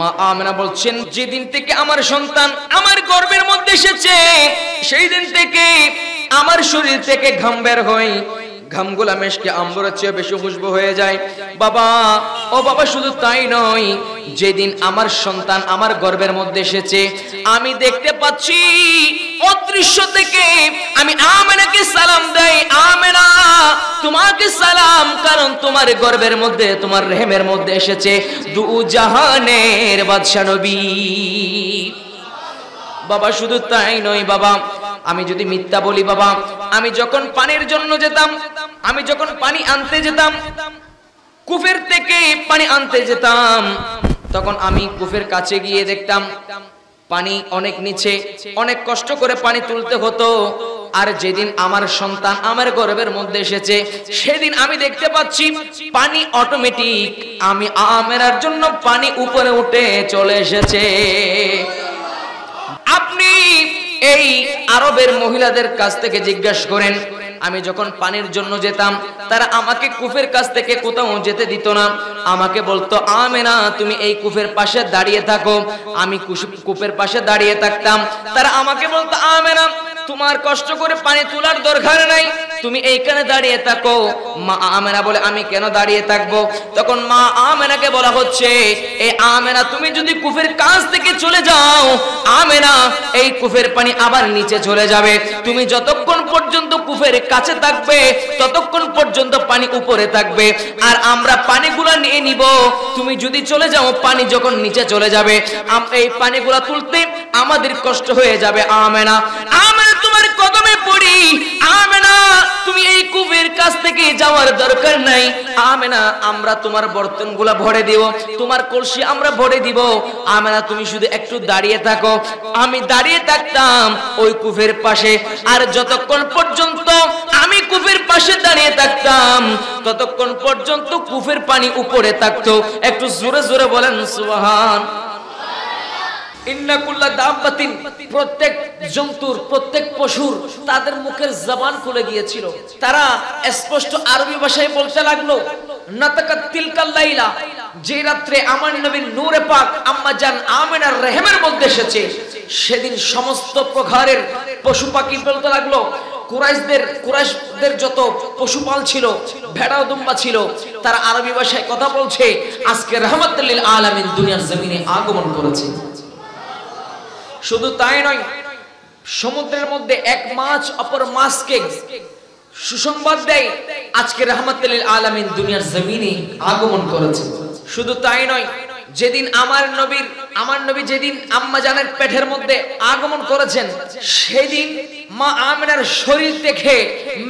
মা আমেনা বলছেন, যেদিন থেকে আমার সন্তান আমার গর্ভের মধ্যে এসেছে সেই দিন থেকে আমার শরীর থেকে ঘাম বের হয়, ঘামগুলা মেশকে আম্বরের চেয়ে বেশি খুশবু হয়ে যায়। বাবা, ও বাবা, শুধু তাই নয়, যেদিন আমার সন্তান আমার গর্ভের মধ্যে এসেছে আমি দেখতে পাচ্ছি অদৃশ্য থেকে আমি আমেনাকে সালাম দেই, আমেনা তোমাকে সালাম, কারণ তোমার গর্ভের মধ্যে তোমার রেহেমের মধ্যে এসেছে দু জাহানের বাদশা নবী। বাবা, শুধু তাই নয় বাবা, আমি যদি মিথ্যা বলি বাবা, আমি যখন পানির জন্য যেতাম, আমি যখন পানি আনতে যেতাম, কুফের থেকে পানি আনতে যেতাম, তখন আমি কুফের কাছে গিয়ে দেখতাম পানি অনেক নিচে, অনেক কষ্ট করে পানি তুলতে হতো। আর যেদিন আমার সন্তান আমার গর্ভের মধ্যে এসেছে সেদিন আমি দেখতে পাচ্ছি পানি অটোমেটিক আমি আমেনার জন্য পানি উপরে উঠে চলে এসেছে। আপনি এই আরবের মহিলাদের কাছ থেকে জিজ্ঞাসা করেন, আমি যখন পানির জন্য যেতাম তারা আমাকে কুফের কাছ থেকে কোথাও যেতে দিত না, আমাকে বলতো আমেনা তুমি এই কুফের পাশে দাঁড়িয়ে থাকো। আমি কুফের পাশে দাঁড়িয়ে থাকতাম, তারা আমাকে বলতো আমেনা তোমার কষ্ট করে পানি তোলার দরকার নাই, তুমি এইখানে দাঁড়িয়ে থাকো। মা আমেনা বলে আমি কেন দাঁড়িয়ে থাকবো? তখন মা আমেনাকে বলা হচ্ছে, এই আমেনা তুমি যদি কুফের কাছ থেকে চলে যাও আমেনা এই কুফের পানি আবার নিচে চলে যাবে, তুমি যতক্ষণ পর্যন্ত কুফের কাছে থাকবে ততক্ষণ পর্যন্ত পানি উপরে থাকবে, আর আমরা পানিগুলা নিয়ে নিব। তুমি যদি চলে যাও পানি যখন নিচে চলে যাবে এই পানিগুলা তুলতে আমাদের কষ্ট হয়ে যাবে। আমেনা, আমেনা তোমার কদমে পড়ি, আমেনা তুমি এই কুফের কাছ থেকে যাওয়ার দরকার নাই, আমেনা আমরা তোমার বর্তনগুলা ভরে দিব, তোমার কলসি আমরা ভরে দিব, আমেনা তুমি শুধু একটু দাঁড়িয়ে থাকো। আমি দাঁড়িয়ে থাকতাম ওই কুফের পাশে, আর যতক্ষণ পর্যন্ত আমি কুফের পাশে দাঁড়িয়ে থাকতাম ততক্ষণ পর্যন্ত কুফের পানি উপরে থাকতো। একটু জোরে জোরে বলেন সুবহান। ইন্না কুল্লা দাব্বাতিন, প্রত্যেক জন্তুর প্রত্যেক পশুর তাদের মুখের জবান খুলে গিয়েছিল, তারা স্পষ্ট আরবি ভাষায় বলতে লাগলো নাতাকাত তিলকাল লাইলা, যে রাত্রে আমার নবীর নূরে পাক আম্মা জান আমেনার রেহেমের মধ্যে এসেছে সেদিন সমস্ত প্রকারের পশু পাখি বলতে লাগলো, কুরাইশদের যত পশুপাল ছিল, ভেড়া দুম্বা ছিল, তারা আরবি ভাষায় কথা বলছে আজকে রাহমাতুল লিল আলামিন দুনিয়ার জমিনে আগমন করেছে। শুধু তাই নয়, সমুদ্রের মধ্যে এক মাছ অপর মাছকে সুসংবাদ দেয় আজকে রাহমাতুল লিল আলামিন দুনিয়ার জমিনে আগমন করেছে। শুধু তাই নয়, যেদিন আমার নবী যেদিন আম্মা জানের পেটের মধ্যে আগমন করেছেন সেদিন মা আমেনার শরীর থেকে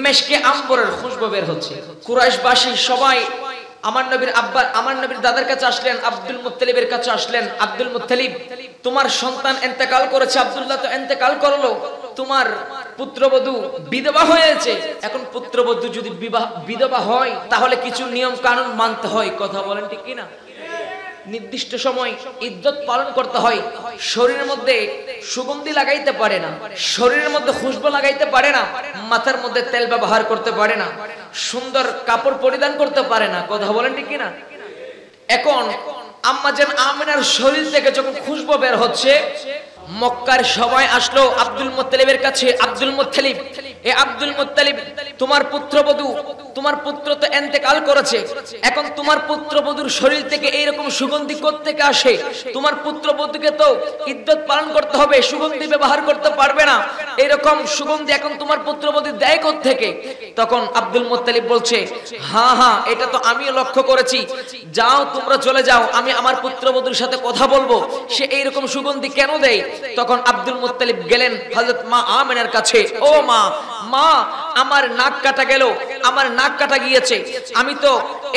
মেশকে আম্বরের খুশবু বের হচ্ছে। কুরাইশবাসী সবাই আমার নবীর দাদার কাছে আসলেন, আব্দুল মুত্তালিবের কাছে আসলেন, আব্দুল মুত্তালিব তোমার সন্তান ইন্তেকাল করেছে, আব্দুল্লাহ তো ইন্তেকাল করলো, তোমার পুত্রবধূ বিধবা হয়েছে, এখন পুত্রবধূ যদি বিধবা হয় তাহলে কিছু নিয়ম কানুন মানতে হয়, কথা বলেন ঠিক কিনা? নির্দিষ্ট সময় ইদ্যত পালন করতে হয়, শরীরের মধ্যে সুগন্ধি লাগাইতে পারে না, শরীরের মধ্যে খুশবু লাগাইতে পারে না, মাথার মধ্যে তেল ব্যবহার করতে পারে না, সুন্দর কাপড় পরিধান করতে পারে না, কথা বলেন ঠিক কিনা? এখন আম্মা জান আমেনার শরীর থেকে যখন খুশবু বের হচ্ছে মক্কার সবাই আসলো আব্দুল মুত্তালিবের কাছে, আব্দুল মুত্তালিব, এ আব্দুল মুত্তালিব তোমার পুত্রবধূ, তোমার পুত্র তো ইন্তেকাল করেছে, এখন তোমার পুত্রবধূর শরীর থেকে এইরকম সুগন্ধি কোত্থেকে আসে? তোমার পুত্রবধূকে তো ইদ্যত পালন করতে হবে, সুগন্ধি ব্যবহার করতে পারবে না, এরকম সুগন্ধি এখন তোমার পুত্রবধূ দেয় কোত্থেকে? তখন আব্দুল মুত্তালিব বলছে, হ্যাঁ এটা তো আমিও লক্ষ্য করেছি, যাও তোমরা চলে যাও, আমি আমার পুত্রবধূর সাথে কথা বলবো সে এইরকম সুগন্ধি কেন দেয়। তখন আব্দুল মুত্তালিব গেলেন হযরত মা আমেনার কাছে, ও মা আমার নাক কাটা গেল, আমার নাক কাটা গিয়েছে, আমি তো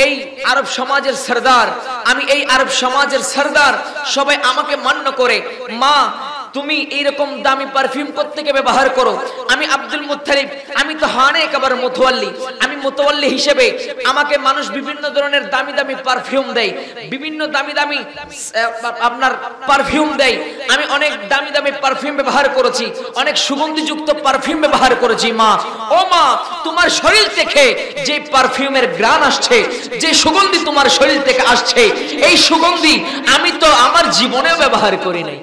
এই আরব সমাজের সরদার, আমি এই আরব সমাজের সরদার, সবাই আমাকে মান্য করে, মা তুমি এইরকম দামি পারফিউম কোত্থেকে ব্যবহার করো? আমি আব্দুল মুত্তালিব, আমি তো হানে একেবারে মোতওয়াল্লি, আমি মোতওয়াল্লি হিসেবে আমাকে মানুষ বিভিন্ন ধরনের দামি দামি পারফিউম দেয়, বিভিন্ন দামি দামি আপনার পারফিউম দেয়। আমি অনেক দামি দামি পারফিউম ব্যবহার করেছি, অনেক সুগন্ধিযুক্ত পারফিউম ব্যবহার করেছি। মা, ও মা, তোমার শরীর থেকে যে পারফিউমের ঘ্রাণ আসছে, যে সুগন্ধি তোমার শরীর থেকে আসছে, এই সুগন্ধি আমি তো আমার জীবনেও ব্যবহার করি নাই।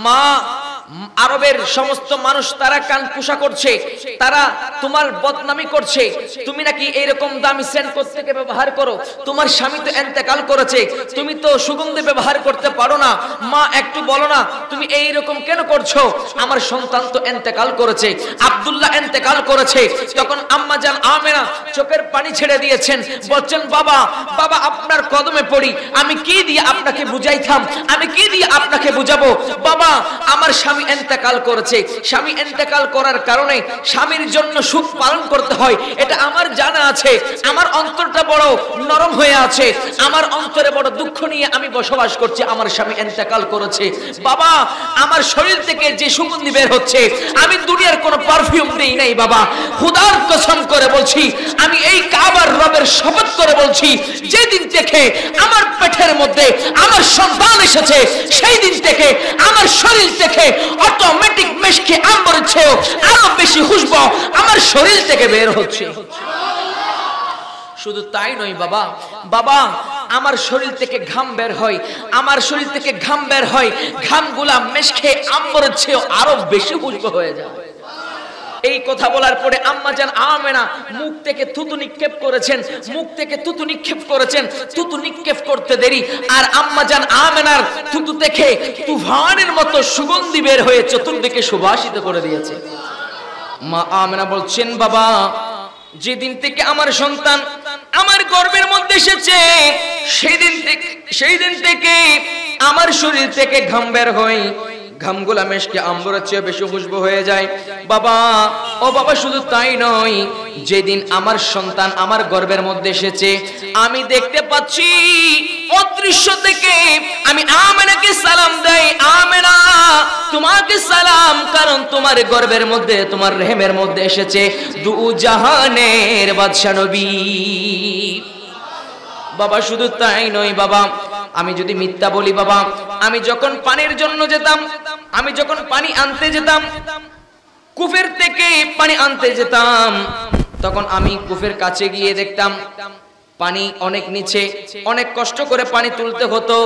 মা, আরবের সমস্ত মানুষ তারা কান কুশা করছে, তারা তোমার বদনামি করছে, তুমি নাকি এইরকম দামি সেন্ট কোত্থেকে ব্যবহার করো? তোমার স্বামী তো ইন্তেকাল করেছে, তুমি তো সুগন্ধি ব্যবহার করতে পারো না। মা, একটু বলো না তুমি এইরকম কেন করছো? আমার সন্তান তো ইন্তেকাল করেছে, আব্দুল্লাহ ইন্তেকাল করেছে। তখন আম্মা জান আমেনা চোখের পানি ছেড়ে দিয়েছেন, বলছেন বাবা, বাবা আপনার কদমে পড়ি, আমি কি দিয়ে আপনাকে বুঝাইতাম, আমি কি দিয়ে আপনাকে বুঝাবো? বাবা, আমার স্বামী ইন্তেকাল করেছে, স্বামী ইন্তেকাল করার কারণে স্বামীর জন্য সুখ পালন করতে হয়, এটা আমার জানা আছে। আমার অন্তরটা বড় নরম হয়ে আছে, আমার অন্তরে বড় দুঃখ নিয়ে আমি বসবাস করছি, আমার স্বামী ইন্তেকাল করেছে। বাবা, আমার শরীর থেকে যে সুগন্ধি বের হচ্ছে, আমি দুনিয়ার কোনো পারফিউম দেই নাই বাবা, খোদার কসম করে বলছি, আমি এই কাবার রবের শপথ করে বলছি, যেদিন থেকে আমার পেটের মধ্যে আমার সন্তান এসেছে, সেই দিন থেকে আমার শরীর থেকে অটোমেটিক মেশকে আম্বরের চেয়েও আরো বেশি খুশবু আমার শরীর থেকে বের হচ্ছে। শুধু তাই নয় বাবা, বাবা আমার শরীর থেকে ঘাম বের হয়, আমার শরীর থেকে ঘাম বের হয়, ঘামগুলা মেশকে আম্বরের চেয়েও আরো বেশি খুশবু হয়ে যায়। এই কথা বলার পরে আম্মা জান আমেনা মুখ থেকে থুতু নিক্ষেপ করেছেন, মুখ থেকে থুতু নিক্ষেপ করেছেন। থুতু নিক্ষেপ করতে দেরি আর আম্মা জান আমেনার থুতু থেকে তুফানের মতো সুগন্ধি বের হয়ে চতুর্দিকে সুবাসিত করে দিয়েছে। মা আমেনা বলছেন বাবা, যেদিন থেকে আমার সন্তান আমার গর্ভের মধ্যে এসেছে, সেই দিন থেকে আমার শরীর থেকে ঘাম বের হয়, ঘামগুলা মেশকে আম্বরের চেয়ে বেশি খুশবু হয়ে যায়। বাবা, ও বাবা, শুধু তাই নয়, যেদিন আমার সন্তান আমার গর্ভের মধ্যে এসেছে, আমি দেখতে পাচ্ছি অদৃশ্য থেকে আমি আমেনাকে সালাম দেই, আমেনা তোমাকে সালাম, কারণ তোমার গর্ভের মধ্যে, তোমার রেহেমের মধ্যে এসেছে দু জাহানের বাদশা নবী। বাবা, শুধু তাই নয় বাবা, আমি যদি মিথ্যা বলি বাবা, আমি যখন পানির জন্য যেতাম, আমি যখন পানি আনতে যেতাম, কুফের থেকে পানি আনতে যেতাম, তখন আমি কুফের কাছে গিয়ে দেখতাম পানি অনেক নিচে, অনেক কষ্ট করে পানি তুলতে হতো।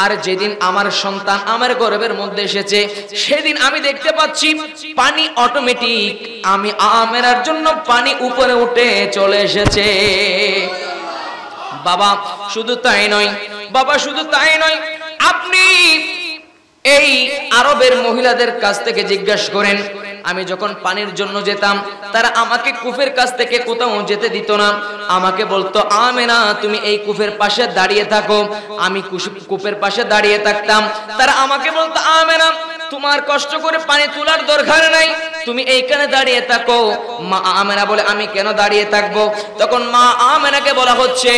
আর যেদিন আমার সন্তান আমার গর্ভের মধ্যে এসেছে, সেদিন আমি দেখতে পাচ্ছি পানি অটোমেটিক আমি আমেনার জন্য পানি উপরে উঠে চলে এসেছে। বাবা, শুধু তাই নয়, বাবা শুধু তাই নয়, আপনি এই আরবের মহিলাদের কাছ থেকে জিজ্ঞাসা করেন, আমি যখন পানির জন্য যেতাম, তারা আমাকে কূপের কাছ থেকে কোথাও যেতে দিত না, আমাকে বলতো আমেনা তুমি এই কূপের পাশে দাঁড়িয়ে থাকো। আমি কূপের পাশে দাঁড়িয়ে থাকতাম, তারা আমাকে বলতো আমেনা তোমার কষ্ট করে পানি তোলার দরকার নাই, তুমি এইখানে দাঁড়িয়ে থাকো। মা আমেনা বলে আমি কেন দাঁড়িয়ে থাকবো? তখন মা আমেনাকে বলা হচ্ছে,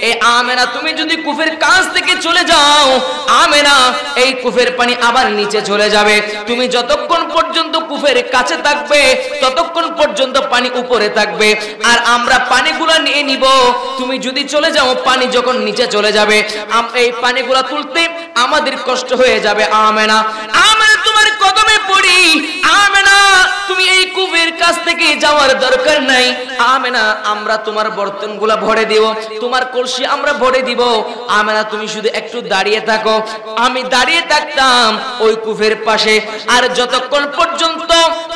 এই আমেনা তুমি যদি কূপের কাছ থেকে চলে যাও, আমেনা এই কূপের পানি আবার নিচে চলে যাবে, তুমি যতক্ষণ পর্যন্ত কূপের কাছে থাকবে ততক্ষণ পর্যন্ত পানি উপরে থাকবে, আর আমরা পানিগুলো নিয়ে নিব। তুমি যদি চলে যাও, পানি যখন নিচে চলে যাবে, এই পানিগুলো তুলতে আমাদের কষ্ট হয়ে যাবে। আমেনা, আমেনা তোমার কদমে পড়ি, আমেনা তুমি এই কূপের কাছ থেকে যাওয়ার দরকার নাই, আমেনা আমরা তোমার বর্তনগুলা ভরে দিব, তোমার কলসি আমরা ভরে দিব, আমেনা তুমি শুধু একটু দাঁড়িয়ে থাকো। আমি দাঁড়িয়ে থাকতাম ওই কূপের পাশে, আর যতক্ষণ পর্যন্ত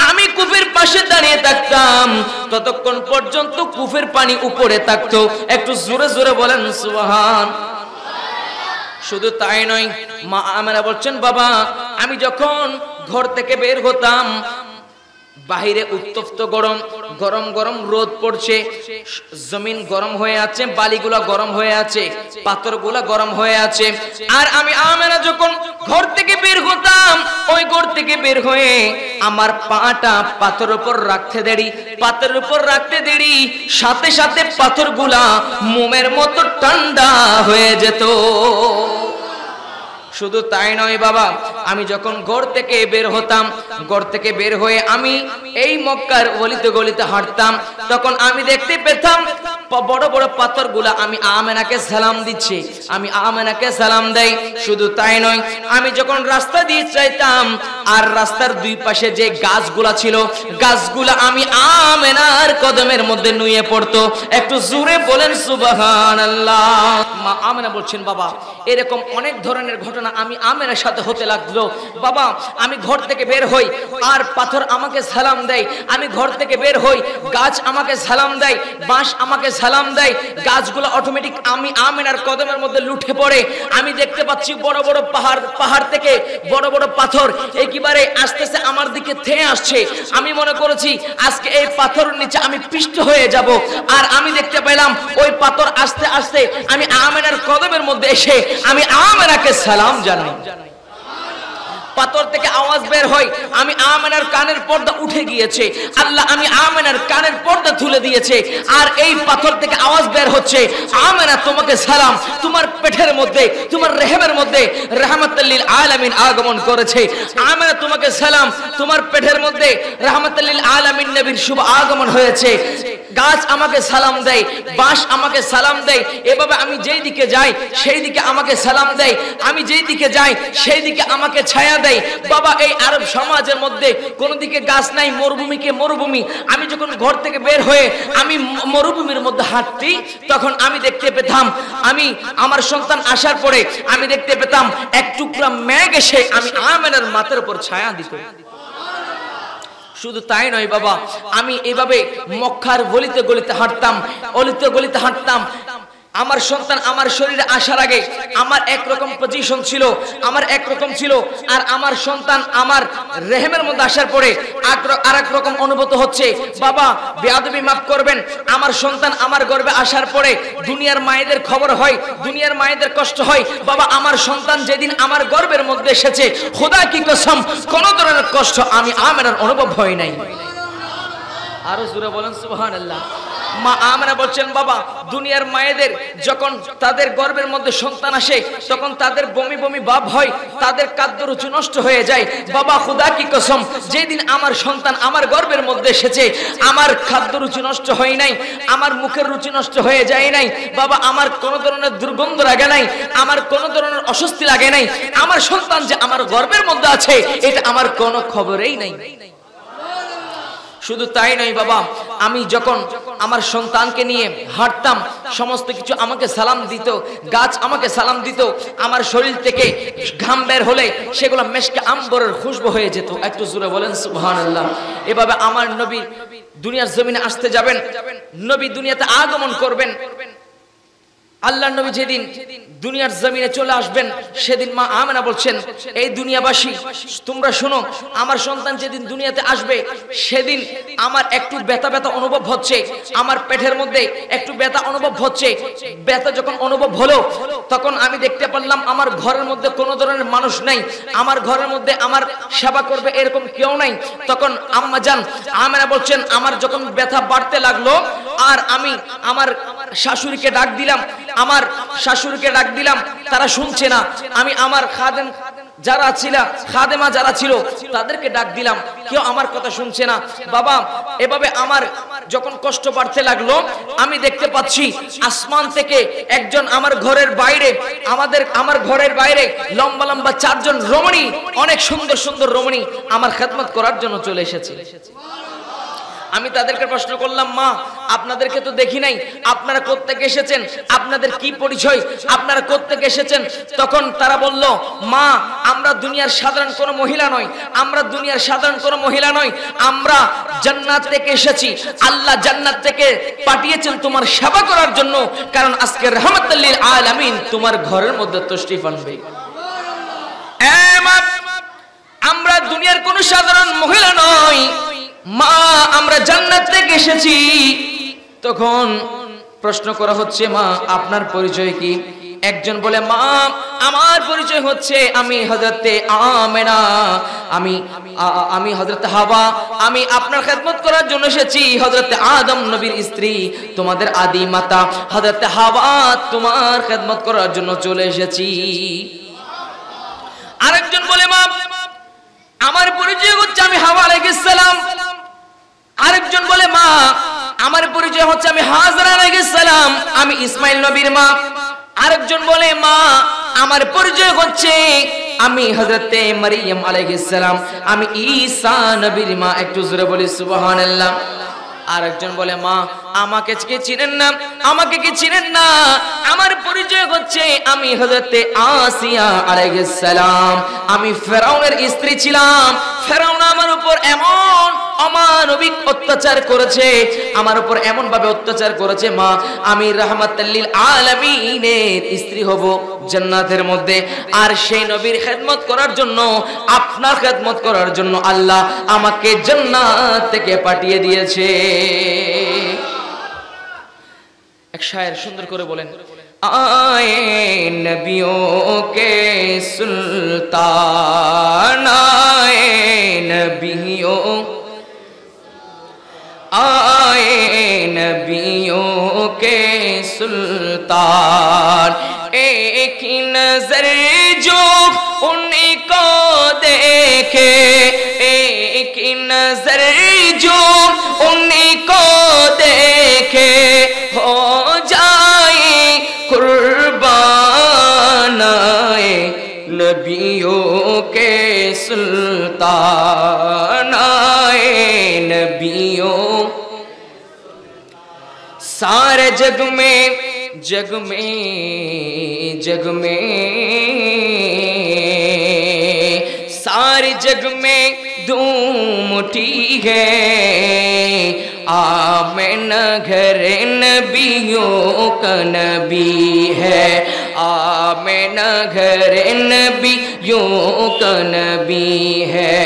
আমি কূপের পাশে দাঁড়িয়ে থাকতাম ততক্ষণ পর্যন্ত কূপের পানি উপরে থাকতো। একটু জোরে জোরে বলেন সুবহান। শুধু তাই নয়, মা আমেনা বলছেন বাবা আমি যখন ঘর থেকে বের হতাম, বাহিরে উত্তপ্ত গরম, গরম গরম রোদ পড়ছে, জমিন গরম হয়ে আছে, বালিগুলা গরম হয়ে আছে, পাথরগুলা গরম হয়ে আছে, আর আমি আমেনা যখন ঘর থেকে বের হতাম, ওই ঘর থেকে বের হয়ে আমার পাটা পাথরের উপর রাখতে দেরি, পাথরের উপর রাখতে দেরি, সাথে সাথে পাথরগুলা মোমের মতো ঠান্ডা হয়ে যেত। শুধু তাই নয় বাবা, আমি যখন ঘর থেকে বের হতাম, ঘর থেকে বের হয়ে আমি এই মক্কার গলিতে গলিতে হাঁটতাম, তখন আমি দেখতে পেতাম বড় বড় পাথরগুলা আমি আমেনাকে সালাম দিচ্ছি, আমি আমেনাকে সালাম দেই। শুধু তাই নয়, আমি যখন রাস্তা দিয়ে যাইতাম আর রাস্তার দুই পাশে যে গাছগুলা ছিল, গাছগুলা আমি আমেনার কদমের মধ্যে নুয়ে পড়তো। একটু জোরে বলেন সুবহানাল্লাহ। মা আমেনা বলছেন, বাবা এরকম অনেক ধরনের ঘটনা আমি আমেনার সাথে হতে লাগলো। বাবা আমি ঘর থেকে বের হই আর পাথর আমাকে সালাম দেয়, আমি ঘর থেকে বের হই গাছ আমাকে সালাম দেয়, বাঁশ আমাকে সালাম দেয়, গাছগুলো অটোমেটিক আমি আমেনার কদমের মধ্যে লুঠে পড়ে। আমি দেখতে পাচ্ছি বড় বড় পাহাড় থেকে বড় বড় পাথর একেবারে আস্তে আমার দিকে ধেয়ে আসছে। আমি মনে করেছি আজকে এই পাথরের নিচে আমি পিষ্ট হয়ে যাব, আর আমি দেখতে পেলাম ওই পাথর আস্তে আস্তে আমি আমেনার কদমের মধ্যে এসে আমি আমেনাকে সালাম জানাই। পাথর থেকে আওয়াজ বের হয়, আমি আমেনার কানের পর্দা উঠে গিয়েছে, আল্লাহ আমি আমেনার কানের পর্দা তুলে দিয়েছে। আর এই পাথর থেকে আওয়াজ বের হচ্ছে, আমেনা তোমাকে সালাম, তোমার পেটের মধ্যে তোমার রেহেমের মধ্যে রাহমাতুল লিল আলামিন আগমন করেছে। আমেনা তোমাকে সালাম, তোমার পেটের মধ্যে রাহমাতুল লিল আলামিন নবীর শুভ আগমন হয়েছে। গাছ আমাকে সালাম দেয়, বাঁশ আমাকে সালাম দেয়, এভাবে আমি যেই দিকে যাই সেই দিকে আমাকে সালাম দেয়, আমি যেই দিকে যাই সেই দিকে আমাকে ছায়া দেয়। বাবা এই আরব সমাজের মধ্যে কোন দিকে গাছ নাই, মরুভূমিকে মরুভূমি। আমি যখন ঘর থেকে বের হয়ে আমি মরুভূমির মধ্যে হাঁটতি, তখন আমি দেখতে পেতাম আমি আমার সন্তান আসার পরে আমি দেখতে পেতাম এক টুকরা মেঘ এসে আমি আমেনার মাথার উপর ছায়া দিত। শুধু তাই নয় বাবা, আমি এভাবে মক্কার গলিতে গলিতে হাঁটতাম, অলিতে গলিতে হাঁটতাম। আমার সন্তান আমার শরীরে আসার আগে আমার একরকম পজিশন ছিল, আমার একরকম ছিল, আর আমার সন্তান আমার রেহেমের মধ্যে আসার পরে আর এক রকম অনুভূত হচ্ছে। বাবা বেয়াদবি মাফ করবেন, আমার সন্তান আমার গর্ভে আসার পরে দুনিয়ার মায়েদের খবর হয়, দুনিয়ার মায়েদের কষ্ট হয়। বাবা আমার সন্তান যেদিন আমার গর্ভের মধ্যে এসেছে, খোদা কি কসম কোন ধরনের কষ্ট আমি আমেনার অনুভব হয় নাই। আরো জোরে বলেন সুবহানাল্লাহ। মা আমেনা বলছেন, বাবা দুনিয়ার মায়েদের যখন তাদের গর্ভের মধ্যে সন্তান আসে তখন তাদের বমি বমি ভাব হয়, তাদের খাদ্য রুচি নষ্ট হয়ে যায়। বাবা খোদা কি কসম যেদিন আমার সন্তান আমার গর্ভের মধ্যে এসেছে আমার খাদ্য রুচি নষ্ট হয় নাই, আমার মুখের রুচি নষ্ট হয়ে যায় নাই। বাবা আমার কোনো ধরনের দুর্গন্ধ লাগে নাই, আমার কোনো ধরনের অস্বস্তি লাগে নাই। আমার সন্তান যে আমার গর্ভের মধ্যে আছে এটা আমার কোনো খবরেই নাই। শুধু তাই নয় বাবা, আমি যখন আমার সন্তানকে নিয়ে হাঁটতাম সমস্ত কিছু আমাকে সালাম দিত, গাছ আমাকে সালাম দিত, আমার শরীর থেকে ঘাম বের হলে সেগুলো মেশকে আম্বরের খুশবু হয়ে যেত। একটু জোরে বলেন সুবহানাল্লাহ। এভাবে আমার নবী দুনিয়ার জমিনে আসতে যাবেন, নবী দুনিয়াতে আগমন করবেন। আল্লাহর নবী যেদিন দুনিয়ার জমিনে চলে আসবেন সেদিন মা আমেনা বলছেন, এই দুনিয়াবাসী তোমরা শোনো, আমার সন্তান যেদিন দুনিয়াতে আসবে সেদিন আমার একটু ব্যথা ব্যথা অনুভব হচ্ছে, আমার পেটের মধ্যে একটু ব্যথা অনুভব হচ্ছে। ব্যথা যখন অনুভব হলো তখন আমি দেখতে পারলাম আমার ঘরের মধ্যে কোনো ধরনের মানুষ নাই, আমার ঘরের মধ্যে আমার সেবা করবে এরকম কেউ নাই। তখন আম্মা জান আমেনা বলছেন, আমার যখন ব্যথা বাড়তে লাগলো আর আমি আমার শাশুড়িকে ডাক দিলাম, আমার শাশুড়িকে ডাক দিলাম, তারা শুনছে না। আমি আমার খাদেম যারা ছিল, খাদেমা যারা ছিল তাদেরকে ডাক দিলাম, কেউ আমার কথা শুনছে না। বাবা এভাবে আমার যখন কষ্ট বাড়তে লাগলো আমি দেখতে পাচ্ছি আসমান থেকে একজন আমার ঘরের বাইরে, আমার ঘরের বাইরে লম্বা লম্বা চারজন রমণী, অনেক সুন্দর সুন্দর রমণী আমার খেদমত করার জন্য চলে এসেছে। আমি তাদেরকে প্রশ্ন করলাম, মা আপনাদেরকে তো দেখি নাই, আপনারা কোত্থেকে এসেছেন, আপনাদের কি পরিচয়, আপনারা কোত্থেকে এসেছেন? তখন তারা বলল, মা আমরা দুনিয়ার সাধারণ কোনো মহিলা নই, আমরা দুনিয়ার সাধারণ কোনো মহিলা নই, আমরা জান্নাত থেকে এসেছি। আল্লাহ জান্নাত থেকে পাঠিয়েছেন তোমার সেবা করার জন্য, কারণ আজকে রাহমাতুল লিল আলামিন তোমার ঘরের মধ্যে তশরিফ আনবে। আমরা দুনিয়ার কোনো সাধারণ মহিলা নই মা, আমরা জান্নাত থেকে এসেছি। তখন প্রশ্ন করা হচ্ছে, মা আপনার পরিচয় কি? একজন বলে, মা আমার পরিচয় হচ্ছে আমি হযরতে আমেনা, আমি হযরতে হাওয়া, আমি আপনার খেদমত করার জন্য এসেছি। হযরতে আদম নবীর স্ত্রী, তোমাদের আদি মাতা হযরতে হাওয়া, তোমার খেদমত করার জন্য চলে এসেছি। আরেকজন বলে মা আমার পরিচয় হচ্ছে আমি হাওয়া আলাইহিস সালাম। আরেকজন বলে মা আমার পরিচয় হচ্ছে আমি হাজরা আলাইহিস সালাম, আমি ইসমাইল নবীর মা। আরেকজন বলে মা আমার পরিচয় হচ্ছে আমি হযরতে মারিয়াম আলাইহিস সালাম, আমি ঈসা নবীর মা। একটু জোরে বলি সুবহানাল্লাহ। আরেকজন বলে মা আমাকে কি চিনেন না, আমাকে কি চিনেন না, আমার পরিচয় হচ্ছে আমি হযরতে আসিয়া আলাইহিস সালাম, আমি ফেরাউনের স্ত্রী ছিলাম। ফেরাউন আমার উপর এমন অমানবিক অত্যাচার করেছে, আমার উপর এমন ভাবে অত্যাচার করেছে মা আমি রাহমাতাল লিল আলামিনের স্ত্রী হব জান্নাতের মধ্যে। আর সেই নবীর খেদমত করার জন্য, আপনার খেদমত করার জন্য আল্লাহ আমাকে জান্নাত থেকে পাঠিয়ে দিয়েছে। এক শায়ের সুন্দর করে বলেন, আয়ে নবিयों के सुल्तान आए नबियों, आए नबियों के सुल्तान, एक ही नजर जो उनको देखे, एक ही नजर जो उनको देखे हो जाए कुर्बान, आए नबियों के सुल्तान, आए नबियों। सारे जग में जग में जग में सारे जग में धूम उठी है, आमिना घर नबियों का नबी है, आमिना घर नबियों का नबी है।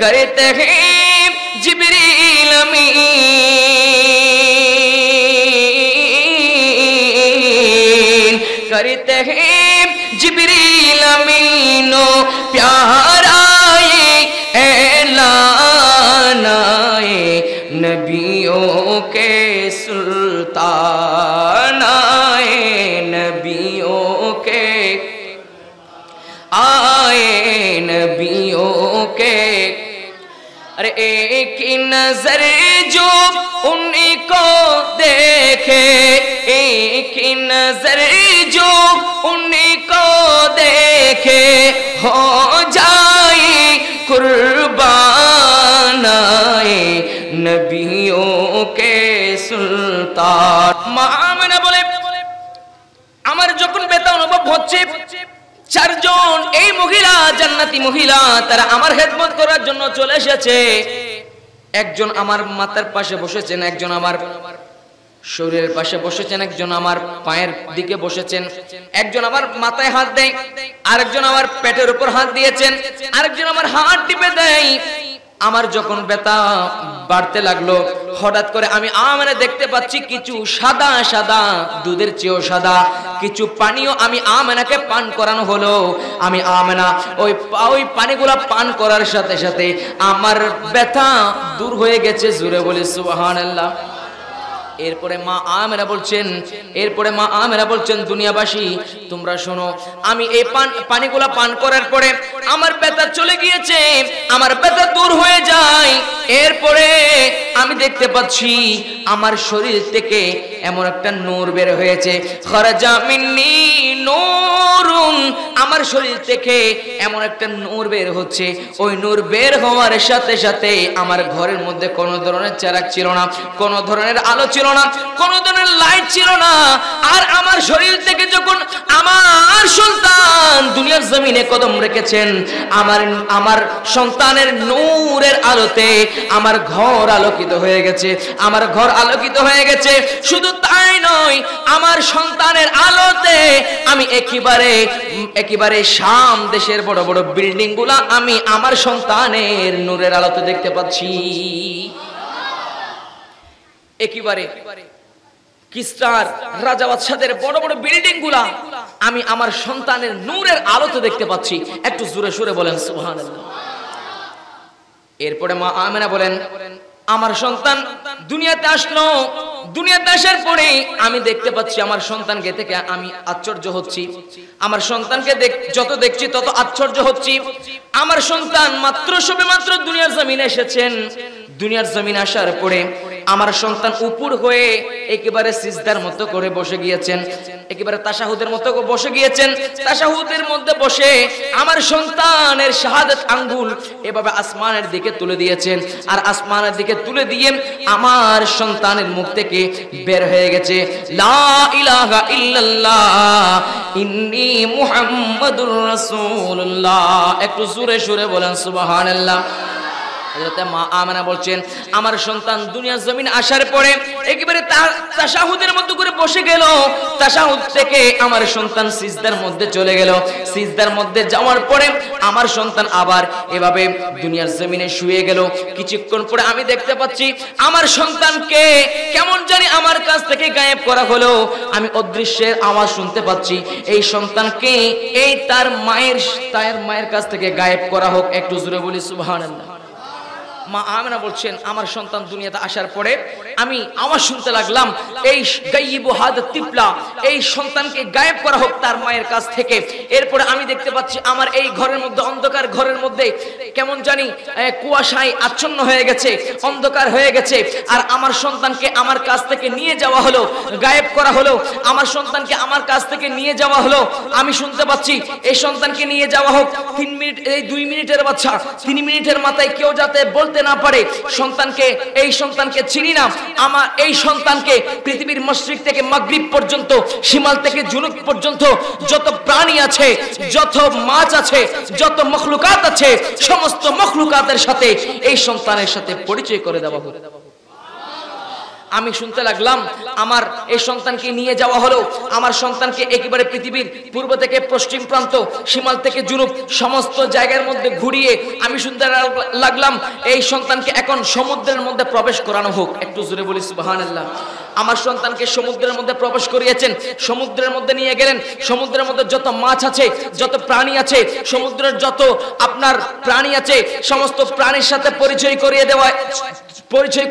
करते हैं जिब्रील अमीन, करते हैं जिब्रील अमीनो प्यारा ऐलान, आए नबियों के सुल्तान, आए नबियों के, आए नबियों के। अरे एक ही नजर जो उनको देखे, एक ही नजर जो उनको देखे हो जाए कुर्बान, आए नबियों के सुल्तान। মা আমেনা বলে আমার যখন ব্যথা অনুভব হচ্ছে, চারজন এই মহিলা জান্নাতি মহিলা তারা আমার খেদমত করার জন্য চলে এসেছে। একজন আমার মাথার পাশে বসেছেন, একজন আমার শরীরের পাশে বসেছেন, একজন আমার পায়ের দিকে বসেছেন, একজন আমার মাথায় হাত দেয়, আরেকজন আমার পেটের উপর হাত দিয়েছেন, আরেকজন আমার হাত টিপে দেয়। আমার যখন ব্যথা বাড়তে লাগলো, হঠাৎ করে আমি আমেনা দেখতে পাচ্ছি কিছু সাদা সাদা, দুধের চেয়েও সাদা কিছু পানীয় আমি আমেনাকে পান করানো হলো। আমি আমেনা ওই পানিগুলা পান করার সাথে সাথে আমার ব্যথা দূর হয়ে গেছে। জোরে বলি সুবহানাল্লাহ। এরপরে মা আমেনা বলছেন দুনিয়াবাসী তোমরা শোনো, আমি এই পানিগুলা পান করার পরে আমার ব্যথা চলে গিয়েছে, আমার ব্যথা দূর হয়ে যায়। এরপরে আমি দেখতে পাচ্ছি আমার শরীর থেকে এমন একটা নূর বের হয়েছে, খরাজা মিন্নি নূরুন, আমার শরীর থেকে এমন একটা নূর বের হচ্ছে। ওই নূর বের হওয়ার সাথে সাথে আমার ঘরের মধ্যে কোনো ধরনের চেরাগ ছিল না, কোনো ধরনের আলো ছিল না, কোনো ধরনের লাইট ছিল না। আর আমার শরীর থেকে যখন আমার সন্তান দুনিয়ার জমিনে কদম রেখেছেন, আমার সন্তানের নূরের আলোতে আমার ঘর আলোকিত হয়ে গেছে, আমার ঘর আলোকিত হয়ে গেছে। শুধু তাই নয়, আমার সন্তানের আলোতে আমি একেবারে শাম দেশের বড় বড় বিল্ডিং গুলা আমি আমার সন্তানের নূরের আলোতে দেখতে পাচ্ছি। একেবারে কিসরার রাজা বাদশাদের বড় বড় বিল্ডিং গুলা আমি আমার সন্তানের নূরের আলোতে দেখতে পাচ্ছি। একটু জোরে সুরে বলেন সুবহানাল্লাহ। এরপরে মা আমেনা বলেন আমার সন্তান দুনিয়াতে আসলো। দুনিয়াতে আসার পরে আমি দেখতে পাচ্ছি আমার সন্তানকে থেকে আমি আশ্চর্য হচ্ছি। আমার সন্তানকে যত দেখছি তত আশ্চর্য হচ্ছি। আমার সন্তান সবেমাত্র দুনিয়ার জমিনে এসেছেন। দুনিয়ার জমিনে আসার পরে আমার সন্তান উপর হয়ে একেবারে সিজদার মতো করে বসে গিয়েছেন, একেবারে তাশাহুদের মতো বসে গিয়েছেন। তাশাহুদের মধ্যে বসে আমার সন্তানের শাহাদাত আঙ্গুল এভাবে আসমানের দিকে তুলে দিয়েছেন। আর আসমানের দিকে তুলে দিয়ে আমার সন্তানের মুখ থেকে বের হয়ে গেছে লা ইলাহা ইল্লাল্লাহ ইন্নী মুহাম্মাদুর রাসূলুল্লাহ। একটু জোরে সুরে বলেন সুবহানাল্লাহ। মা আমেনা বলছেন আমার সন্তান দুনিয়ার জমিন আসার পরে একেবারে তাশাহুদের মধ্যে করে বসে গেল। তাশাহুদ থেকে আমার সন্তান সিজদার মধ্যে চলে গেল। সিজদার মধ্যে যাওয়ার পরে আমার সন্তান আবার এভাবে দুনিয়ার জমিনে শুয়ে গেল। কিছুক্ষণ পরে আমি দেখতে পাচ্ছি আমার সন্তানকে কেমন জানি আমার কাছ থেকে গায়েব করা হলো। আমি অদৃশ্যের আওয়াজ শুনতে পাচ্ছি। এই সন্তানকে তার মায়ের কাছ থেকে গায়েব করা হোক। একটু জোরে বলি সুবহানাল্লাহ। মা আমেনা বলছেন আমার সন্তান দুনিয়াতে আসার পরে আমি আওয়াজ শুনতে লাগলাম এই গায়িবু হাদ তিপলা, এই সন্তানকে গায়েব করা হোক তার মায়ের কাছ থেকে। এরপরে আমি দেখতে পাচ্ছি আমার এই ঘরের মধ্যে, অন্ধকার ঘরের মধ্যে কেমন জানি কুয়াশায় আচ্ছন্ন হয়ে গেছে, অন্ধকার হয়ে গেছে। আর আমার সন্তানকে আমার কাছ থেকে নিয়ে যাওয়া হলো, গায়েব করা হলো। আমার সন্তানকে আমার কাছ থেকে নিয়ে যাওয়া হলো। আমি শুনতে পাচ্ছি এই সন্তানকে নিয়ে যাওয়া হোক 3 মিনিট, এই 2 মিনিটের বাচ্চা 3 মিনিটের মাথায় কেউ যাতে বলতে না পারে এই সন্তানকে চিনি না। আমার এই সন্তানকে পৃথিবীর মশরিক থেকে মাগরিব পর্যন্ত, শিমাল থেকে জুনুব পর্যন্ত যত প্রাণী আছে, যত মাছ আছে, যত মখলুকাত আছে, সমস্ত মখলুকাতের সাথে এই সন্তানের সাথে পরিচয় করে দেওয়া হবে। আমি শুনতে লাগলাম আমার এই সন্তানকে নিয়ে যাওয়া হলো। আমার সন্তানকে একেবারে পৃথিবীর পূর্ব থেকে পশ্চিম প্রান্ত, শিমাল থেকে জুনুব সমস্ত জায়গার মধ্যে ঘুরিয়ে আমি শুনতে লাগলাম এই সন্তানকে এখন সমুদ্রের মধ্যে প্রবেশ করানো হোক। একটু জোরে বলি সুবহানাল্লাহ। আমার সন্তানকে সমুদ্রের মধ্যে প্রবেশ করিয়েছেন, সমুদ্রের মধ্যে নিয়ে গেলেন। সমুদ্রের মধ্যে যত মাছ আছে, যত প্রাণী আছে, সমুদ্রের যত আপনার প্রাণী আছে, সমস্ত প্রাণীর সাথে পরিচয়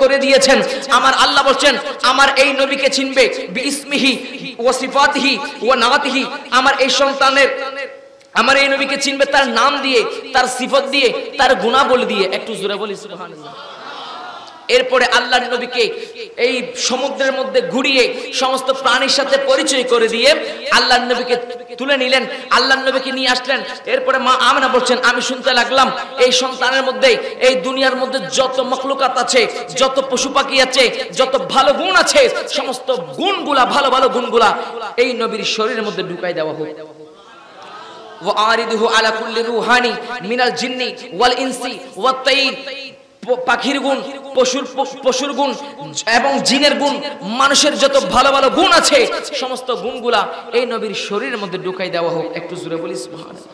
করে দিয়েছেন। আমার আল্লাহ বলছেন আমার এই নবীকে চিনবে বিইসমিহি ওয়া সিফাতিহি ওয়া নাতিহি। আমার এই সন্তানের, আমার এই নবীকে চিনবে তার নাম দিয়ে, তার সিফত দিয়ে, তার গুণাবল দিয়ে। একটু জোরে বলি সুবহানাল্লাহ। এরপরে আল্লাহর নবীকে এই সমুদ্রের মধ্যে ঘুরিয়ে সমস্ত প্রাণীর সাথে পরিচয় করে দিয়ে আল্লাহর নবীকে তুলে নিলেন, আল্লাহর নবীকে নিয়ে আসলেন। এরপরে মা আমেনা বলছেন আমি শুনতে লাগলাম এই সন্তানের মধ্যে, এই দুনিয়ার মধ্যে যত মখলুকাত আছে, যত পশু পাখি আছে, যত ভালো গুণ আছে, সমস্ত গুণগুলা, ভালো ভালো গুণগুলা এই নবীর শরীরের মধ্যে ঢুকাই দেওয়া হোক। ওয়া আরিদুহু আলা কুল্লি রুহানি মিনাল জিন্নি ওয়াল ইনসি ওয়াত তাইর। পাখির গুণ, পশুর গুণ এবং জিনের গুণ, মানুষের যত ভালো ভালো গুণ আছে সমস্ত গুণগুলা এই নবীর শরীরের মধ্যে ঢুকাই দেওয়া হোক। একটু জোরে বলি সুবহানাল্লাহ।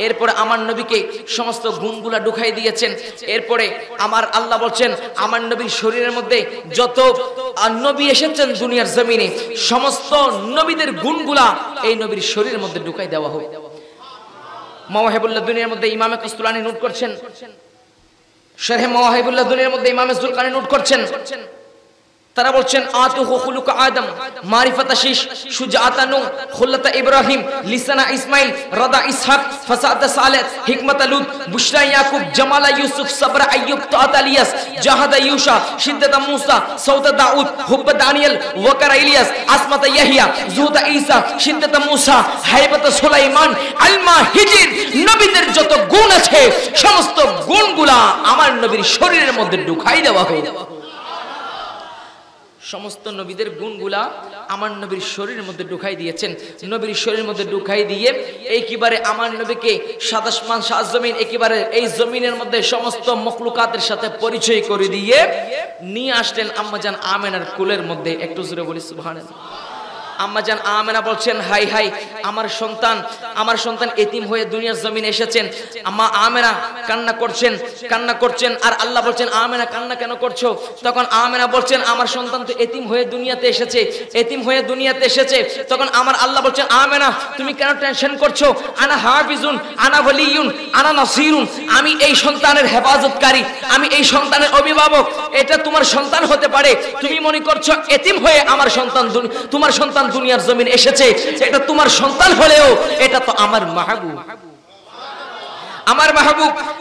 এরপরে আমার নবীকে সমস্ত গুণগুলা ঢুকাই দিয়েছেন। এরপরে আমার আল্লাহ বলছেন আমার নবীর শরীরের মধ্যে যত নবী এসেছেন দুনিয়ার জমিনে সমস্ত নবীদের গুণগুলা এই নবীর শরীরের মধ্যে ঢুকাই দেওয়া হোক। মাওয়াহিবুল্লাহ দুনিয়ার মধ্যে ইমামে কাসতুলানী নোট করছেন, শারহে মাওয়াহিবুল্লাহ দুনিয়ার মধ্যে ইমাম জুলকারনাইন নোট করছেন। তারা বলছেন আতুহু খুলুক আদম মারিফাতা শীশ শুজাআতা নূহ খুল্লাতা ইব্রাহিম লিসানা ইসমাইল রাদা ইসহাক ফাসাদা সালেহ হিকমাতা লুত বুশরা ইয়াকুব জামালা ইউসুফ সাবরা আইয়ুব তাআতা ইলিয়াস জাহাদা ইউশা শিদ্দাতা মূসা সাউতা দাউদ হুব্বা দানিয়েল ওয়াকারা ইলিয়াস আসমাতা ইয়াহিয়া জুহদা ঈসা শিদ্দাতা মূসা হাইবাতা সুলাইমান আলমা হিজির। নবীদের যত গুণ আছে সমস্ত গুণগুলা আমার নবীর শরীরের মধ্যে ঢুকাই দেওয়া হয়। সমস্ত নবীদের গুণগুলা আমার নবীর শরীরের মধ্যে ঢুকাই দিয়েছেন। নবীর শরীরের মধ্যে ঢুকাই দিয়ে এইবারে আমার নবীকে সাদাসমান সাত জমিন একেবারে এই জমিনের মধ্যে সমস্ত মখলুকাতের সাথে পরিচয় করে দিয়ে নিয়ে আসলেন আম্মাজান আমেনার কোলের মধ্যে। একটু জোরে বলি সুবহানাল্লাহ। আম্মা জান আমেনা বলছেন হাই হাই আমার সন্তান এতিম হয়ে দুনিয়ার জমিনে এসেছেন। আম্মা আমেনা কান্না করছেন আর আল্লাহ বলছেন আমেনা কান্না কেন করছো? তখন আমেনা বলছেন আমার সন্তান তো এতিম হয়ে দুনিয়াতে এসেছে। তখন আমার আল্লাহ বলছেন আমেনা তুমি কেন টেনশন করছো? আনা হাফিজুন আনা ওয়ালিয়ুন আনা নাসিরুন, আমি এই সন্তানের হেফাজতকারী, আমি এই সন্তানের অভিভাবক। এটা তোমার সন্তান হতে পারে, তুমি মনে করছো এতিম হয়ে তোমার সন্তান দুনিয়ার জমিন এসেছে, এটা তোমার সন্তান হলেও এটা তো আমার মাহবুব।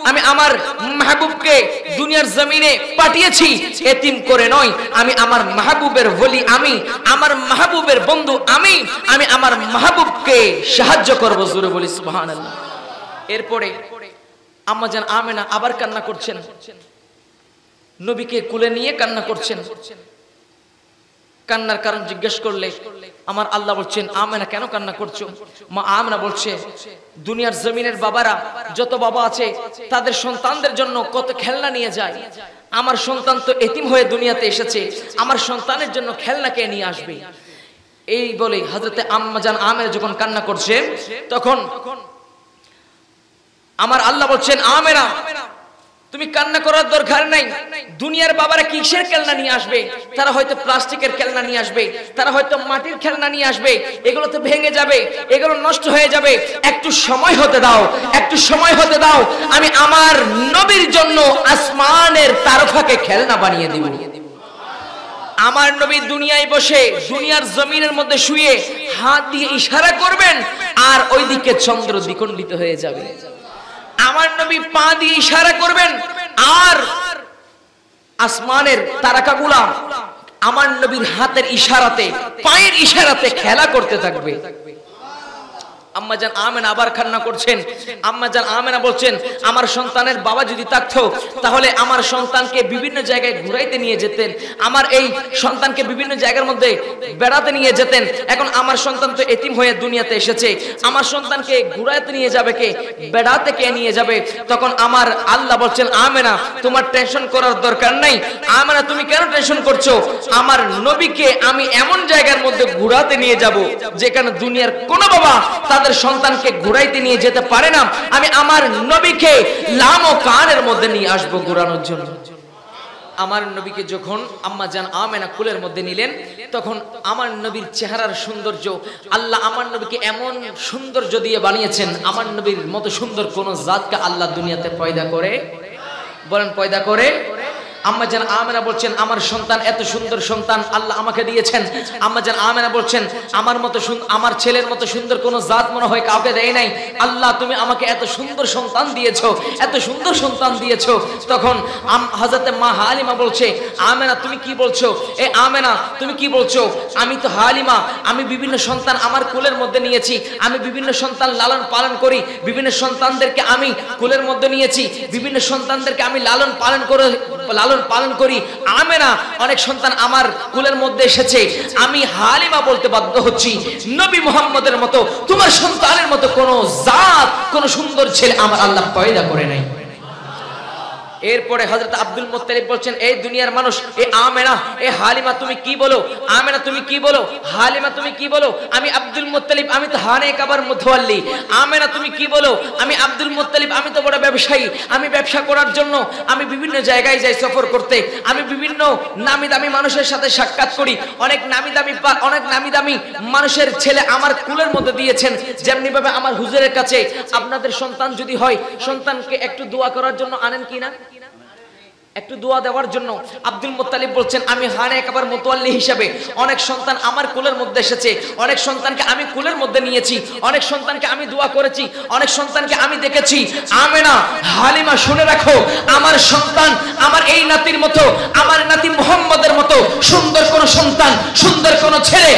আমি আমার মাহবুবকে দুনিয়ার জমিনে পাঠিয়েছি এতিম করে নয়। আমি আমার মাহবুবের ওলি, আমি আমার মাহবুবের বন্ধু, আমি আমার মাহবুবকে সাহায্য করব। জোরে বলি সুবহানাল্লাহ। এরপরে আম্মা জান আমেনা আবার কান্না করছেন, নবীকে কোলে নিয়ে কান্না করছেন। কান্নার কারণ জিজ্ঞেস করলে আমার আল্লাহ বলছেন আমেনা কেন কান্না করছো? মা আমেনা বলছে দুনিয়ার জমিনের বাবারা যত বাবা আছে তাদের সন্তানদের জন্য কত খেলনা নিয়ে যায়, আমার সন্তান তো এতিম হয়ে দুনিয়াতে এসেছে, আমার সন্তানের জন্য খেলনা কে নিয়ে আসবে? এই বলে হযরতে আম্মা জান আমেনা যখন কান্না করছে তখন আমার আল্লাহ বলছেন আমেনা তুমি কান্না করার দরকার নাই। দুনিয়ার বাবারা কিসের খেলনা নিয়ে আসবে? তারা হয়তো প্লাস্টিকের খেলনা নিয়ে আসবে, তারা হয়তো মাটির খেলনা নিয়ে আসবে, এগুলো তো ভেঙে যাবে, এগুলো নষ্ট হয়ে যাবে। একটু সময় হতে দাও, আমি আমার নবীর জন্য আসমানের তারকাকে খেলনা বানিয়ে দিব। আমার নবী দুনিয়ায় বসে দুনিয়ার জমিনের মধ্যে শুয়ে হাত দিয়ে ইশারা করবেন আর ওইদিকে চন্দ্র দ্বিখণ্ডিত হয়ে যাবে। আমার নবী পা দিয়ে ইশারা করবেন আর আসমানের তারকাগুলা আমার নবীর হাতের ইশারাতে, পায়ের ইশারাতে খেলা করতে থাকবে। আম্মা জান আমেনা আবার কান্না করছেন। আম্মা জান আমেনা বলছেন আমার সন্তানের বাবা যদি থাকতো তাহলে আমার সন্তানকে বিভিন্ন জায়গায় ঘুরাইতে নিয়ে যেতেন, আমার এই সন্তানকে বিভিন্ন জায়গার মধ্যে বেড়াতে নিয়ে যেতেন। এখন আমার সন্তান তো এতিম হয়ে দুনিয়াতে এসেছে, আমার সন্তানকে ঘুরাইতে নিয়ে যাবে কে? বেড়াতে কে নিয়ে যাবে? তখন আমার আল্লাহ বলছেন আমেনা তোমার টেনশন করার দরকার নাই। আমেনা তুমি কেন টেনশন করছো? আমার নবীকে আমি এমন জায়গার মধ্যে ঘুরাতে নিয়ে যাব যেখানে দুনিয়ার কোন বাবা তাদের সন্তানকে ঘুরাইতে নিয়ে যেতে পারে না। আমি আমার নবীকে লাম ও কানের মধ্যে নিয়ে আসবো ঘুরানোর জন্য। আমার নবীকে যখন আম্মা জান আমেনা কুলের মধ্যে নিলেন তখন আমার নবীর চেহারার সৌন্দর্য, আল্লাহ আমার নবীকে এমন সৌন্দর্য দিয়ে বানিয়েছেন, আমার নবীর মতো সুন্দর কোন জাতকে আল্লাহ দুনিয়াতে পয়দা করে? বলেন পয়দা করে? আম্মা জান আমেনা বলছেন আমার সন্তান এত সুন্দর সন্তান আল্লাহ আমাকে দিয়েছেন। আম্মা জান আমেনা বলছেন আমার ছেলের মতো সুন্দর কোন জাত মনে হয় কাউকে দেয় নাই। আল্লাহ তুমি আমাকে এত সুন্দর সন্তান দিয়েছো। তখন হযরতে মা হালিমা বলছে আমেনা তুমি কি বলছো? আমেনা তুমি কি বলছো? আমি তো হালিমা, আমি বিভিন্ন সন্তান আমার কোলের মধ্যে নিয়েছি, আমি বিভিন্ন সন্তান লালন পালন করি, বিভিন্ন সন্তানদেরকে আমি কোলের মধ্যে নিয়েছি, বিভিন্ন সন্তানদেরকে আমি লালন পালন করি। আমেনা অনেক সন্তান আমার কুলের মধ্যে এসেছে, আমি হালিমা বলতে বাধ্য হচ্ছি নবী মুহাম্মদের মতো তোমার সন্তানের মতো কোন জাত, কোন সুন্দর ছেলে আমার আল্লাহ পয়দা করে নাই। এরপরে হযরত আব্দুল মুত্তালিব বলছেন এই দুনিয়ার মানুষ, এ আমেনা, এ হালিমা তুমি কি বলো? আমেনা তুমি কি বলো? হালিমা তুমি কি বলো? আমি আব্দুল মুত্তালিব, আমি তো হানে কাবার মুতাওয়াল্লি। আমেনা তুমি কি বলো? আমি আব্দুল মুত্তালিব, আমি তো বড় ব্যবসায়ী, আমি ব্যবসা করার জন্য আমি বিভিন্ন জায়গায় যাই সফর করতে, আমি বিভিন্ন নামি দামি মানুষের সাথে সাক্ষাৎ করি, অনেক নামি দামি মানুষের ছেলে আমার কুলের মধ্যে দিয়েছেন। যেমনি ভাবে আমার হুজুরের কাছে আপনাদের সন্তান যদি হয় সন্তানকে একটু দোয়া করার জন্য আনেন কিনা? একটু দোয়া দেওয়ার জন্য। আব্দুল মুত্তালিব বলছেন আমি হানে কাবার মুতাওয়াল্লি হিসেবে অনেক সন্তান আমার কুলের মধ্যে এসেছে, অনেক সন্তানকে আমি কুলের মধ্যে নিয়েছি, অনেক সন্তানকে আমি দোয়া করেছি, অনেক সন্তানকে আমি দেখেছি। আমেনা, হালিমা শুনে রাখো, আমার সন্তান আমার এই নাতির মতো, আমার নাতি মুহাম্মদের মতো সুন্দর কোন সন্তান, সুন্দর কোন ছেলে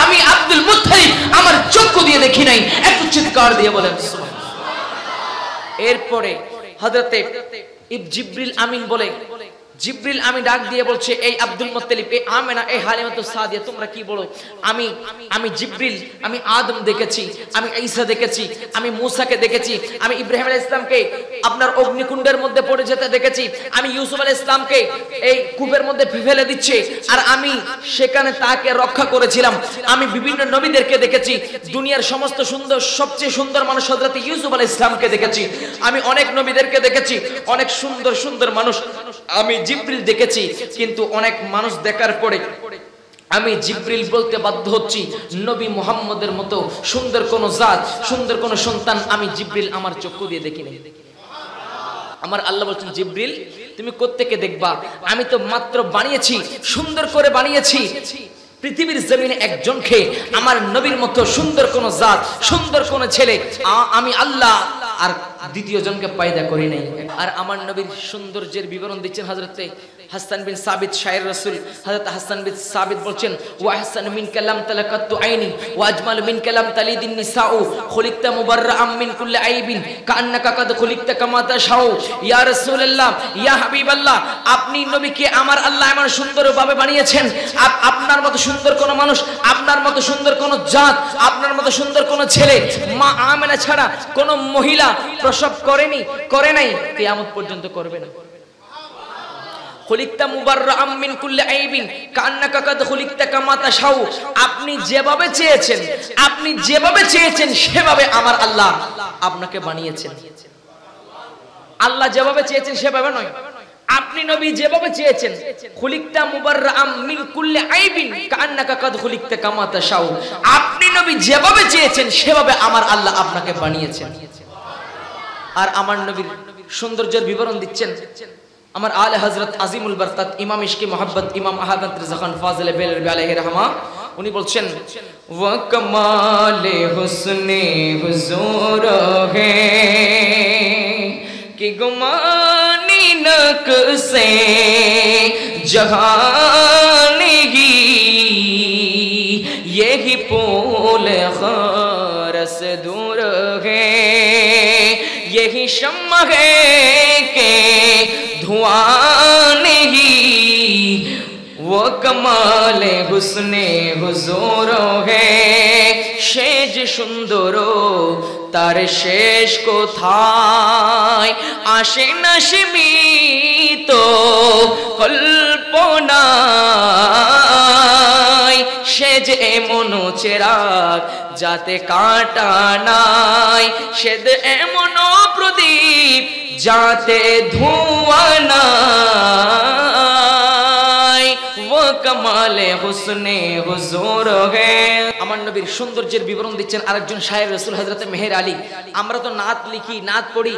আমি আব্দুল মুত্তালিব আমার চক্ষু দিয়ে দেখি নাই। একটু চিৎকার দিয়ে বলেন সুবহানাল্লাহ। এরপরে হযরতে জিবরিল আমিন বলে জিবরিল আমি ডাক দিয়ে বলছে, এই আব্দুল মুত্তালিব, এই আমেনা, এই হালিমাতু সাদিয়া, তোমরা কি বলো? আমি জিবরিল, আমি আদম দেখেছি, আমি ঈসা দেখেছি, আমি মূসাকে দেখেছি, আমি ইব্রাহিম আলাইহিস সালামকে আপনার অগ্নিকুণ্ডের মধ্যে পড়ে যেতে দেখেছি, আমি ইউসুফ আলাইহিস সালামকে এই কূপের মধ্যে ফেলে দিচ্ছে আর আমি সেখানে তাকে রক্ষা করেছিলাম। আমি বিভিন্ন নবীদেরকে দেখেছি, দুনিয়ার সমস্ত সুন্দর, সবচেয়ে সুন্দর মানুষ হযরত ইউসুফ আলাইহিস সালামকে দেখেছি, আমি অনেক নবীদেরকে দেখেছি, অনেক সুন্দর সুন্দর মানুষ আমি জিবরিল দেখেছি। কিন্তু অনেক মানুষ দেখার পরে আমি জিবরিল বলতে বাধ্য হচ্ছি, নবী মুহাম্মদের মতো সুন্দর কোন জাত, সুন্দর কোন সন্তান আমি জিবরিল আমার চক্ষু দিয়ে দেখিনি। আমার আল্লাহ বলছেন, জিবরিল তুমি কোত্থেকে দেখবা? আমি তো মাত্র বানিয়েছি, সুন্দর করে বানিয়েছি। পৃথিবীর জমিনে একজনকে আমার নবীর মতো সুন্দর কোন জাত, সুন্দর কোন ছেলে আমি আল্লাহ আর দ্বিতীয় জনকে পয়দা করি নাই। আর আমার নবীর সৌন্দর্যের বিবরণ দিচ্ছেন হযরতে হাসান বিন সাবিত, শায়ের রাসূল হযরত হাসান বিন সাবিত বলছেন, ওয়া হাসান মিন কালাম তালাকাতু আইনি ওয়া আজমাল মিন কালাম তালিদিন নিসাউ খুলিকতা মুবাররাআম মিন কুল্লি আইবিন কান্নাকা কাদ খুলিকতা কামা তাশাউ। ইয়া রাসূলুল্লাহ, ইয়া হাবিবাল্লাহ, আপনি নবীকে আমার আল্লাহ এমন সুন্দরভাবে বানিয়েছেন, আপনার মতো সুন্দর কোন মানুষ, আপনার মতো সুন্দর কোন জাত, আপনার মতো সুন্দর কোন ছেলে মা আমেনা ছাড়া কোন মহিলা প্রসব করে নাই, কিয়ামত পর্যন্ত করবে না। খুলিকতা মুবাররাআম মিন কুল্লি আইবিন কান্নাকা কাদ খুলিকতা কামা তাশাউ। আপনি যেভাবে চেয়েছেন, আপনি যেভাবে চেয়েছেন সেভাবে আমার আল্লাহ আপনাকে বানিয়েছেন। আল্লাহ যেভাবে চেয়েছেন সেভাবে নয়, আপনি নবী যেভাবে চেয়েছেন, খুলিকতা মুবাররাআম মিন কুল্লি আইবিন কান্নাকা কাদ খুলিকতা কামা তাশাউ, আপনি নবী যেভাবে চেয়েছেন সেভাবে আমার আল্লাহ আপনাকে বানিয়েছেন। আর আমার নবীর সৌন্দর্যের বিবরণ দিচ্ছেন আমার আলে হযরত আজিমুল বরকত ইমাম ইশকে মোহাব্বত ইমাম আহমদ রিজা খান ফাজিল বেলবি আলাইহি রাহমা, উনি বলছেন, ওয়া কামালে হুসনে হুজুর হে কি গুমানি নকশে জাহানগি यही पोल खरस दूर है, यही शम्मा है के धुआं नहीं, वो कमाल हुस्ने हुजूर है शेज सुंदर तार शेष कोथाय आशे ना সীমিত কল্পনায়, সে যে এমন চেরাগ যাতে কাঁটা নাই, সে যে এমন প্রদীপ যাতে ধোঁয়া নাই, वो कमाल हुस्ने हुजूर है। আমার নবীর সৌন্দর্যের বিবরণ দিচ্ছেন আরেকজন শায়ের রাসূল হযরত মেহের আলী। আমরা তো নাত লিখি, নাত পড়ি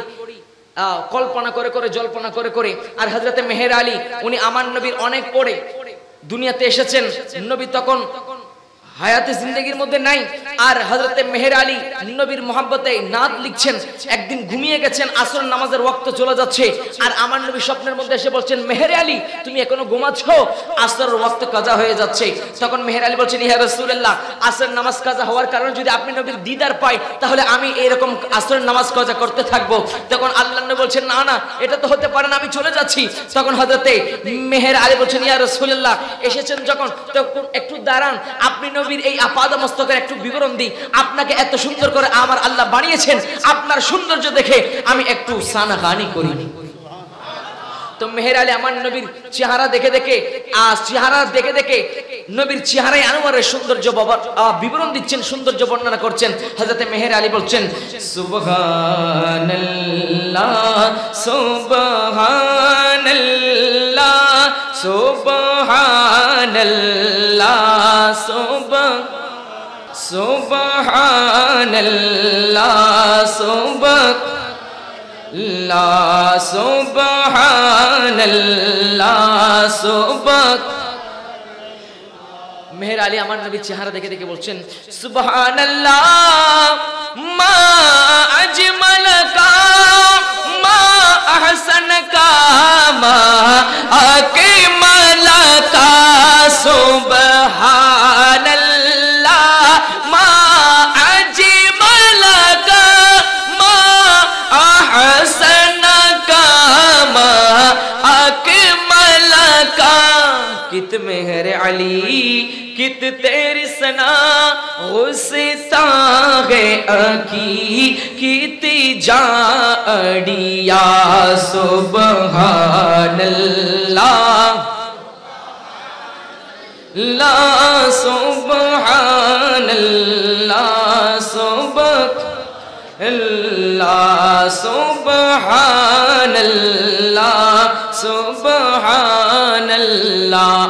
কল্পনা করে করে, জল্পনা করে করে, আর হযরত মেহের আলী উনি আমার নবীর অনেক পড়ে দুনিয়াতে এসেছেন। নবী তখন হায়াতে জিন্দেগির মধ্যে নাই, আর হযরত মেহের আলী নবীর মহব্বতে নাত লিখছেন। একদিন ঘুমিয়ে গেছেন, আসর নামাজের ওয়াক্ত চলে যাচ্ছে, আর আমার নবী স্বপ্নের মধ্যে এসে বলছেন, মেহের আলী তুমি এখনো ঘুমাচ্ছ, আসরের ওয়াক্ত কাজা হয়ে যাচ্ছে। তখন মেহের আলী বলছেন, ইয়া রাসূলুল্লাহ, আসর নামাজ কাজা হওয়ার কারণে যদি আপনি নবীর দিদার পাই তাহলে আমি এরকম আসরের নামাজ কাজা করতে থাকবো। তখন আল্লাহ নবী বলছেন, না না, এটা তো হতে পারে না, আমি চলে যাচ্ছি। তখন হযরত মেহের আলী বলছেন, ইয়া রাসূলুল্লাহ, এসেছেন যখন তখন একটু দাঁড়ান, আপনি এই আপাদ মস্তকের একটু বিবরণ দিই। আপনাকে এত সুন্দর করে আমার আল্লাহ বানিয়েছেন, আপনার সৌন্দর্য দেখে আমি একটু সানাগানি করি। তো মেহের আলী আমার নবীর চেহারা দেখে দেখে নবীর চেহারায় আনোয়ারের সৌন্দর্য বিবরণ দিচ্ছেন, সৌন্দর্য বর্ণনা করছেন। হযরত মেহের আলী বলছেন, সুবহানাল্লাহ সুবহানাল্লাহ সুবহানাল্লাহ সুবহানাল্লাহ সুবহানাল্লাহ। মেহের আলী আমার নবীর চেহারা দেখে দেখে বলছেন, সুবহানাল্লাহ মা আজমালাকা মা আহসানাকা মা আকমালাকা সুবহানাল্লাহ মা আজমালাকা মা আহসানাকা মা আকমালাকা کت مہر علی کت تیری سنا غستا گے اکی کتی جا اڑیا سبحان اللہ لا سبحان اللہ سبحان اللہ سبحان اللہ سبحان اللہ